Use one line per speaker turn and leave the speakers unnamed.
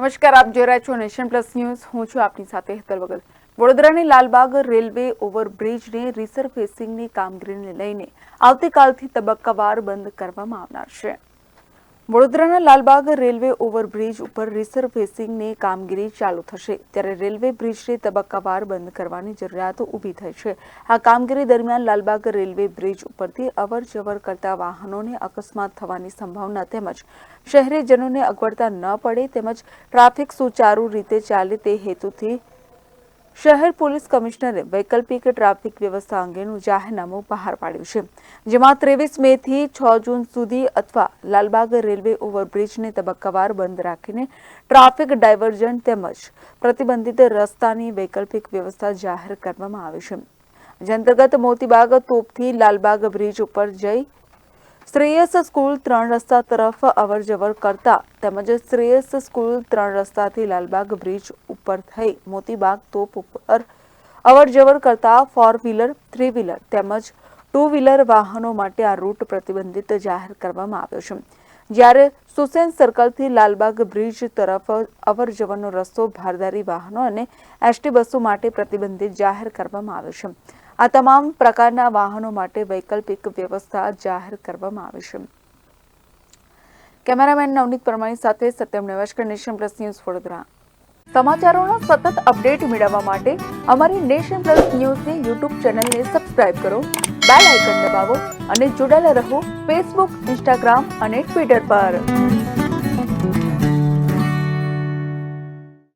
નમસ્કાર, આપ જોઈ રહ્યા છો નેશન પ્લસ ન્યૂઝ. હું છું આપની સાથે હેતલ વગર. વડોદરાની લાલબાગ રેલવે ઓવરબ્રિજને રિસરફેસિંગની કામગીરીને લઈને આવતીકાલથી તબક્કાવાર બંધ કરવામાં આવનાર છે. વડોદરાના લાલબાગ રેલવે ઓવરબ્રિજ ઉપર રિસરફેસિંગની કામગીરી ચાલુ થશે, ત્યારે રેલવે બ્રિજને તબક્કાવાર બંધ કરવાની જરૂરિયાત ઊભી થઈ છે. આ કામગીરી દરમિયાન લાલબાગ રેલવે બ્રિજ ઉપરથી અવર જવર કરતા વાહનોને અકસ્માત થવાની સંભાવના તેમજ શહેરીજનોને અગવડતા ન પડે તેમજ ટ્રાફિક સુચારુ રીતે ચાલે તે હેતુથી શહેર પોલીસ કમિશનરે વૈકલ્પિક ટ્રાફિક વ્યવસ્થા અંગેનું જાહેરનામું બહાર પાડ્યું છે, જેમાં 23 મે થી 6 જૂન સુધી અથવા લાલબાગ રેલવે ઓવરબ્રિજને તબક્કાવાર બંધ રાખીને ટ્રાફિક ડાયવર્ઝન તેમજ પ્રતિબંધિત રસ્તાની વૈકલ્પિક વ્યવસ્થા જાહેર કરવામાં આવી છે. જે અંતર્ગત મોતીબાગ તોપથી લાલબાગ બ્રિજ ઉપર જઈ શ્રેયસ સ્કૂલ 3 રસ્તા તરફ અવરજવર કરતા તેમજ શ્રેયસ સ્કૂલ 3 રસ્તાથી લાલબાગ બ્રિજ ઉપર થઈ મોતીબાગ તોપ ઉપર અવરજવર કરતા 4 વ્હીલર 3 વ્હીલર તેમજ 2 વ્હીલર વાહનો માટે આ રૂટ પ્રતિબંધિત જાહેર કરવામાં આવ્યો છે. જ્યારે સુસેન સર્કલથી લાલબાગ બ્રિજ તરફ અવરજવરનો રસ્તો ભારદારી વાહનો અને એસટી બસો માટે પ્રતિબંધિત જાહેર કરવામાં આવ્યો છે. આ તમામ પ્રકારના વાહનો માટે વૈકલ્પિક વ્યવસ્થા જાહેર કરવામાં આવી છે. કેમેરામેન નવનીત પરમાણી સાથે Satyam Nevashkar, nation plus news, Vadodara. સમાચારોના સતત અપડેટ મેળવવા માટે અમારી નેશન પ્લસ ન્યૂઝની યુટ્યુબ ચેનલને સબસ્ક્રાઇબ કરો, બેલ આઇકન દબાવો અને જોડાયેલા રહો ફેસબુક, ઇન્સ્ટાગ્રામ અને ટ્વિટર પર.